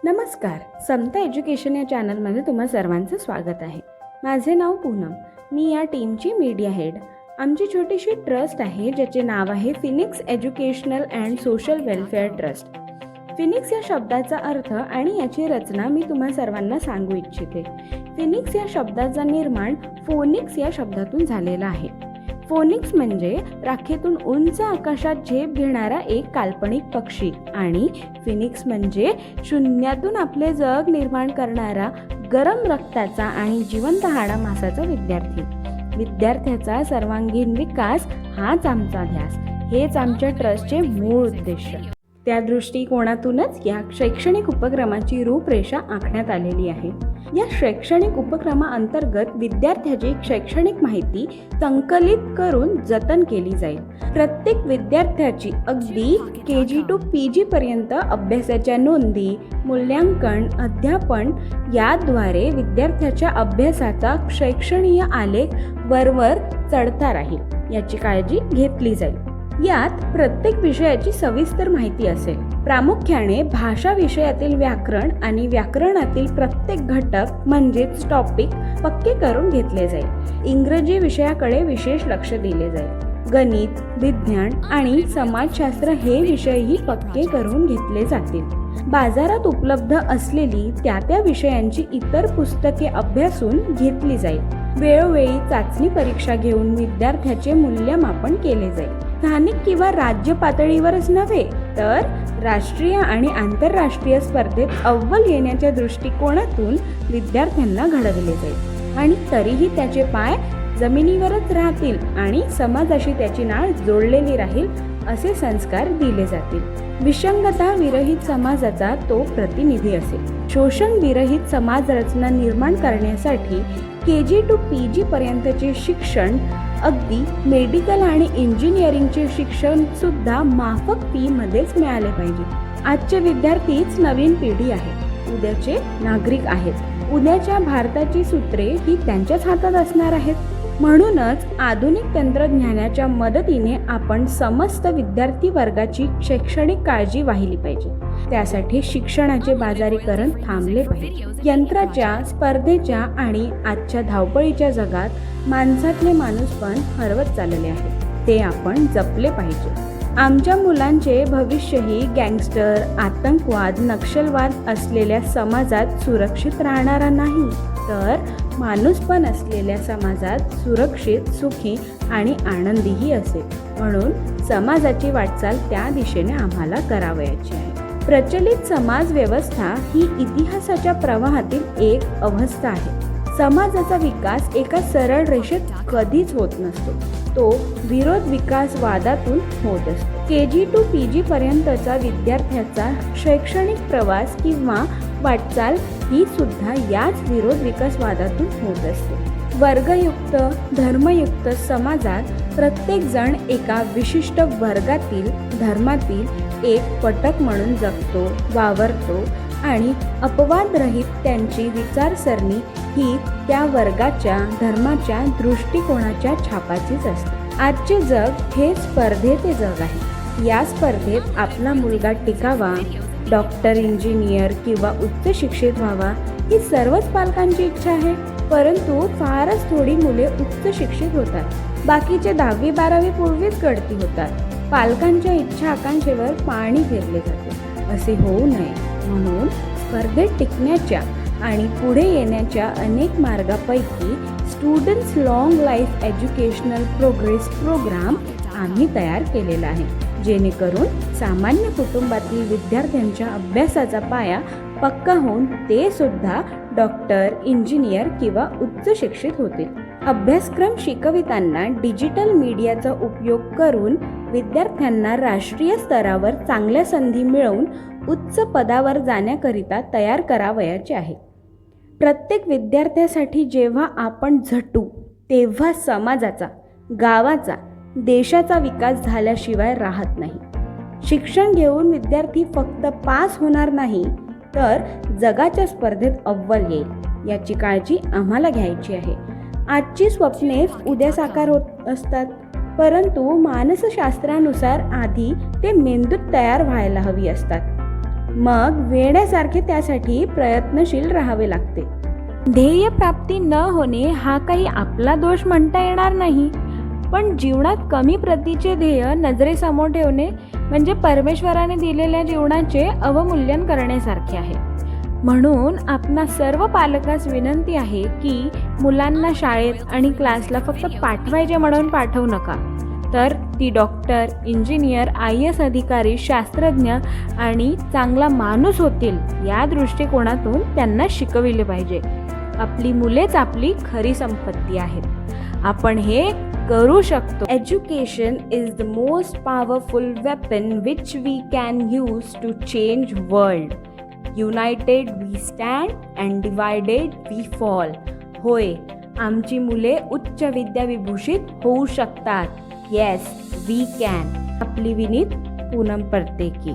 नमस्कार. समता एज्युकेशन या चॅनलमध्ये तुम्हा सर्वांचं स्वागत आहे. माझे नाव पूनम. मी या टीमची मीडिया हेड. आमची छोटीशी ट्रस्ट आहे ज्याचे नाव आहे Phoenix educational and social welfare trust. Phoenix या शब्दाचा अर्थ आणि याची रचना मी तुम्हा सर्वांना सांगू इच्छिते. फिनिक्स या शब्दाचा निर्माण फोनिक्स या शब्दातून झालेला आहे. फोनिक्स म्हणजे राखेतून उंच आकाशात झेप घेणारा एक काल्पनिक पक्षी आणि फिनिक्स म्हणजे शून्यातून आपले जग निर्माण करणारा गरम रक्ताचा आणि जिवंत हाडामासाचा विद्यार्थी. विद्यार्थ्याचा सर्वांगीण विकास हाच आमचा ध्यास, हेच आमच्या ट्रस्टचे मूळ उद्देश. त्या दृष्टिकोनातूनच या शैक्षणिक उपक्रमाची रूपरेषा आखण्यात आलेली आहे. या शैक्षणिक उपक्रमाअंतर्गत विद्यार्थ्याची शैक्षणिक माहिती संकलित करून जतन केली जाईल. प्रत्येक विद्यार्थ्याची अगदी KG to PG पर्यंत अभ्यासाच्या नोंदी, मूल्यांकन, अध्यापन याद्वारे विद्यार्थ्याच्या अभ्यासाचा शैक्षणिक आलेख वरवर चढता राहील याची काळजी घेतली जाईल. यात प्रत्येक विषयाची सविस्तर माहिती असेल. प्रामुख्याने भाषा विषयातील व्याकरण आणि व्याकरणातील प्रत्येक घटक म्हणजेच टॉपिक पक्के करून घेतले जाईल. इंग्रजी विषयाकडे विशेष लक्ष दिले जाईल. गणित, विज्ञान आणि समाजशास्त्र हे विषयही पक्के करून घेतले जातील. बाजारात उपलब्ध असलेली त्या विषयांची इतर पुस्तके अभ्यासून घेतली जाईल. वेळोवेळी चाचणी परीक्षा घेऊन विद्यार्थ्याचे मूल्यमापन केले जाईल. स्थानिक किंवा राज्य पातळीवरच नव्हे तर राष्ट्रीय आणि आंतरराष्ट्रीय स्पर्धेत अव्वल येण्याच्या दृष्टिकोनातून विद्यार्थ्यांना घडवले जाईल आणि तरीही त्याचे पाय जमिनीवरच राहतील आणि समाजाशी त्याची नाळ जोडलेली राहील असे संस्कार दिले जातील. विसंगता विरहित समाजाचा तो प्रतिनिधी असेल. शोषण विरहित समाज रचना निर्माण करण्यासाठी KG to PG पर्यंतचे शिक्षण, अगदी मेडिकल आणि इंजिनिअरिंगचे शिक्षण सुद्धा माफक फीमध्येच मिळाले पाहिजे. आजचे विद्यार्थीच नवीन पिढी आहे, उद्याचे नागरिक आहेत. उद्याच्या भारताची सूत्रे ही त्यांच्याच हातात असणार आहेत. म्हणूनच आधुनिक तंत्रज्ञानाच्या मदतीने आपण समस्त विद्यार्थी वर्गाची शैक्षणिक काळजी वाहिली पाहिजे. त्यासाठी शिक्षणाचे बाजारीकरण थांबले पाहिजे. यंत्राच्या, स्पर्धेच्या आणि आजच्या धावपळीच्या जगात माणसातले माणूसपण हरवत चालले आहे. ते आपण जपले पाहिजे. आमच्या मुलांचे भविष्यही गँगस्टर, आतंकवाद, नक्षलवाद असलेल्या समाजात सुरक्षित राहणारा नाही तर माणूसपण असलेल्या समाजात सुरक्षित, सुखी आणि आनंदीही असेल. म्हणून समाजाची वाटचाल त्या दिशेने आम्हाला करावयाची आहे. प्रचलित समाज व्यवस्था ही इतिहासाच्या प्रवाहातील एक अवस्था आहे. समाजाचा विकास एका सरळ रेषेत कधीच होत नसतो. तो विरोध विकास वादातून होत असतो. KG to PG पर्यंतचा विद्यार्थ्याचा शैक्षणिक प्रवास किंवा वाटचाल ही सुद्धा याच विरोध विकास वादातून होत असते. वर्गयुक्त, धर्मयुक्त समाजात प्रत्येक जण एका विशिष्ट वर्गातील, धर्मातील एक पटक म्हणून जगतो, वावरतो आणि अपवादरहित त्यांची विचारसरणी ही त्या वर्गाच्या, धर्माच्या दृष्टिकोनाच्या छापाचीच असते. आजचे जग हे स्पर्धेचे जग आहे. या स्पर्धेत आपला मुलगा टिकावा, डॉक्टर, इंजिनियर किंवा उच्च शिक्षित व्हावा ही सर्वच पालकांची इच्छा आहे. परंतु फारच थोडी मुले उच्च शिक्षित होतात. बाकीचे 10वी-12वी पूर्वीच गळती होतात. पालकांच्या इच्छा आकांक्षेवर पाणी फिरले जाते. असे होऊ नये म्हणून स्पर्धेत टिकण्याच्या आणि पुढे येण्याच्या अनेक मार्गापैकी students long life educational progress programme आम्ही तयार केलेला आहे, जेणेकरून सामान्य कुटुंबातील विद्यार्थ्यांच्या अभ्यासाचा पाया पक्का होऊन ते सुद्धा डॉक्टर, इंजिनियर किंवा उच्च शिक्षित होतील. अभ्यासक्रम शिकविताना डिजिटल मीडियाचा उपयोग करून विद्यार्थ्यांना राष्ट्रीय स्तरावर चांगल्या संधी मिळवून उच्च पदावर जाण्याकरिता तयार करावयाचे आहे. प्रत्येक विद्यार्थ्यासाठी जेव्हा आपण झटू तेव्हा समाजाचा, गावाचा, देशाचा विकास झाल्याशिवाय राहत नाही. शिक्षण घेऊन विद्यार्थी फक्त पास होणार नाही तर जगाच्या स्पर्धेत अव्वल येईल याची काळजी आम्हाला घ्यायची आहे. आजची स्वप्नेच उद्या साकार होत असतात, परंतु मानसशास्त्रानुसार आधी ते मेंदूत तयार व्हायला हवी असतात. मग वेड्यासारखे त्यासाठी प्रयत्नशील राहावे लागते. ध्येय प्राप्ती न होणे हा काही आपला दोष म्हणता येणार नाही, पण जीवनात कमी प्रतीचे ध्येय नजरेसमोर ठेवणे म्हणजे परमेश्वराने दिलेल्या जीवनाचे अवमूल्यन करण्यासारखे आहे. म्हणून आपणा सर्व पालकास विनंती आहे की मुलांना शाळेत आणि क्लासला फक्त पाठवायचे म्हणून पाठवू नका, तर ती डॉक्टर, इंजिनियर, IAS अधिकारी, शास्त्रज्ञ आणि चांगला माणूस होतील या दृष्टिकोनातून त्यांना शिकविले पाहिजे. आपली मुलेच आपली खरी संपत्ती आहेत. आपण हे करू शकतो. Education is the most powerful weapon which we can use to change world. United we stand and divided we fall. होय, आमची मुले उच्च विद्याविभूषित होऊ शकतात. Yes, we can. आपली विनीत पूनम परतेकी.